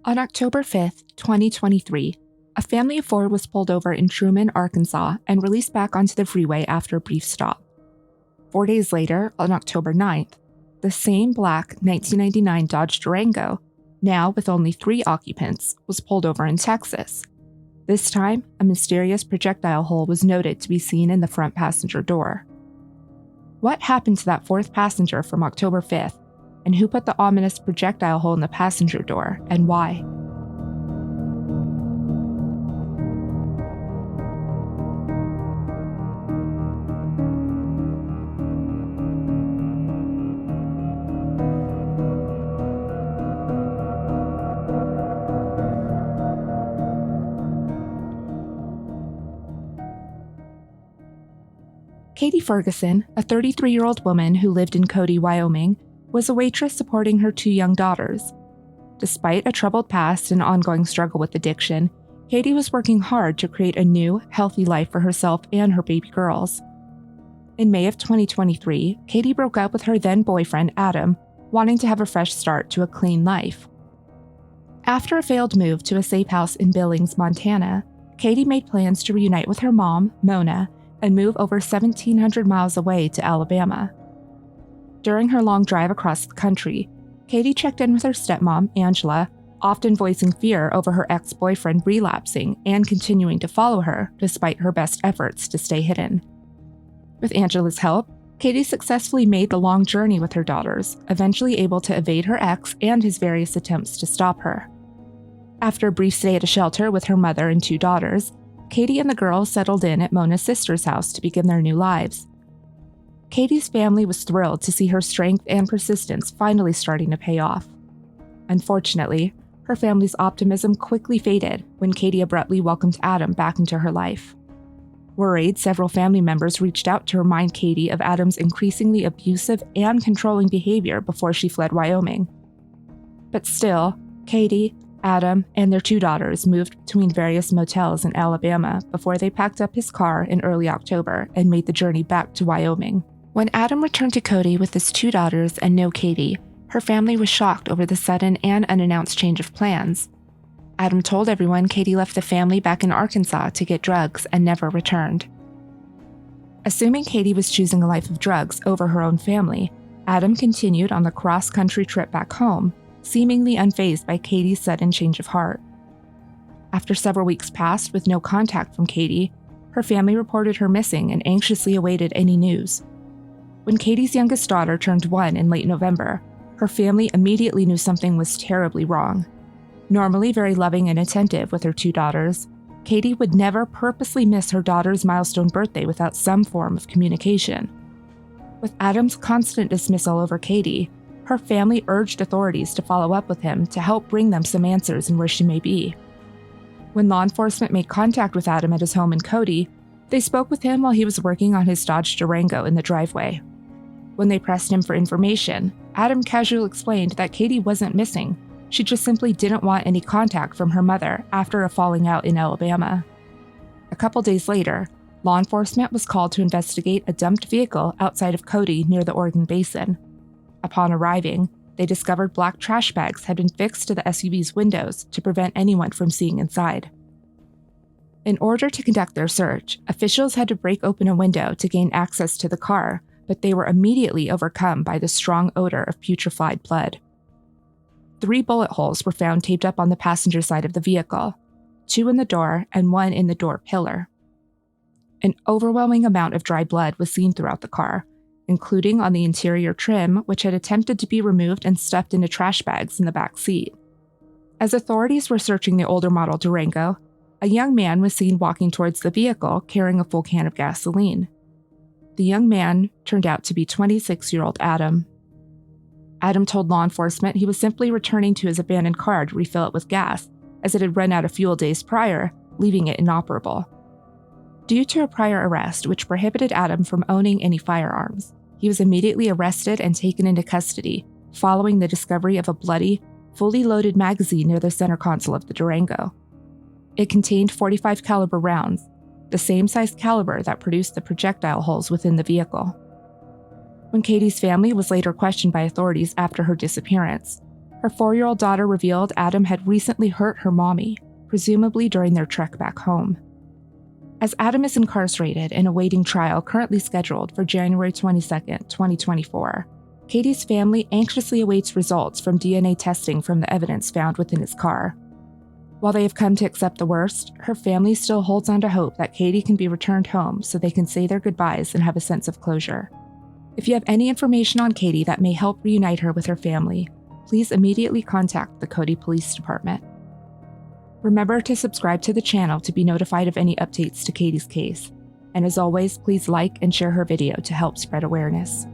On October 5, 2023, a family of 4 was pulled over in Truman, Arkansas, and released back onto the freeway after a brief stop. 4 days later, on October 9th, the same black 1999 Dodge Durango, now with only 3 occupants, was pulled over in Texas. This time, a mysterious projectile hole was noted to be seen in the front passenger door. What happened to that 4th passenger from October 5th, and who put the ominous projectile hole in the passenger door, and why? Katie Ferguson, a 33-year-old woman who lived in Cody, Wyoming, was a waitress supporting her 2 young daughters. Despite a troubled past and ongoing struggle with addiction, Katie was working hard to create a new, healthy life for herself and her baby girls. In May of 2023, Katie broke up with her then-boyfriend, Adam, wanting to have a fresh start to a clean life. After a failed move to a safe house in Billings, Montana, Katie made plans to reunite with her mom, Mona, and move over 1,700 miles away to Alabama. During her long drive across the country, Katie checked in with her stepmom, Angela, often voicing fear over her ex-boyfriend relapsing and continuing to follow her despite her best efforts to stay hidden. With Angela's help, Katie successfully made the long journey with her daughters, eventually able to evade her ex and his various attempts to stop her. After a brief stay at a shelter with her mother and 2 daughters, Katie and the girls settled in at Mona's sister's house to begin their new lives. Katie's family was thrilled to see her strength and persistence finally starting to pay off. Unfortunately, her family's optimism quickly faded when Katie abruptly welcomed Adam back into her life. Worried, several family members reached out to remind Katie of Adam's increasingly abusive and controlling behavior before she fled Wyoming. But still, Katie, Adam, and their 2 daughters moved between various motels in Alabama before they packed up his car in early October and made the journey back to Wyoming. When Adam returned to Cody with his 2 daughters and no Katie, her family was shocked over the sudden and unannounced change of plans. Adam told everyone Katie left the family back in Arkansas to get drugs and never returned. Assuming Katie was choosing a life of drugs over her own family, Adam continued on the cross-country trip back home, seemingly unfazed by Katie's sudden change of heart. After several weeks passed with no contact from Katie, her family reported her missing and anxiously awaited any news. When Katie's youngest daughter turned 1 in late November, her family immediately knew something was terribly wrong. Normally very loving and attentive with her 2 daughters, Katie would never purposely miss her daughter's milestone birthday without some form of communication. With Adam's constant dismissal over Katie, her family urged authorities to follow up with him to help bring them some answers in where she may be. When law enforcement made contact with Adam at his home in Cody, they spoke with him while he was working on his Dodge Durango in the driveway. When they pressed him for information, Adam casually explained that Katie wasn't missing. She just simply didn't want any contact from her mother after a falling out in Alabama. A couple days later, law enforcement was called to investigate a dumped vehicle outside of Cody near the Oregon Basin. Upon arriving, they discovered black trash bags had been fixed to the SUV's windows to prevent anyone from seeing inside. In order to conduct their search, officials had to break open a window to gain access to the car, but they were immediately overcome by the strong odor of putrefied blood. 3 bullet holes were found taped up on the passenger side of the vehicle, 2 in the door and 1 in the door pillar. An overwhelming amount of dry blood was seen throughout the car, including on the interior trim, which had attempted to be removed and stuffed into trash bags in the back seat. As authorities were searching the older model Durango, a young man was seen walking towards the vehicle carrying a full can of gasoline. The young man turned out to be 26-year-old Adam. Adam told law enforcement he was simply returning to his abandoned car to refill it with gas, as it had run out of fuel days prior, leaving it inoperable. Due to a prior arrest which prohibited Adam from owning any firearms, he was immediately arrested and taken into custody, following the discovery of a bloody, fully loaded magazine near the center console of the Durango. It contained .45 caliber rounds, the same size caliber that produced the projectile holes within the vehicle. When Katie's family was later questioned by authorities after her disappearance, Her 4-year-old daughter revealed Adam had recently hurt her mommy, presumably during their trek back home. As Adam is incarcerated and awaiting trial currently scheduled for January 22, 2024, Katie's family anxiously awaits results from DNA testing from the evidence found within his car. While they have come to accept the worst, her family still holds on to hope that Katie can be returned home so they can say their goodbyes and have a sense of closure. If you have any information on Katie that may help reunite her with her family, please immediately contact the Cody Police Department. Remember to subscribe to the channel to be notified of any updates to Katie's case. And as always, please like and share her video to help spread awareness.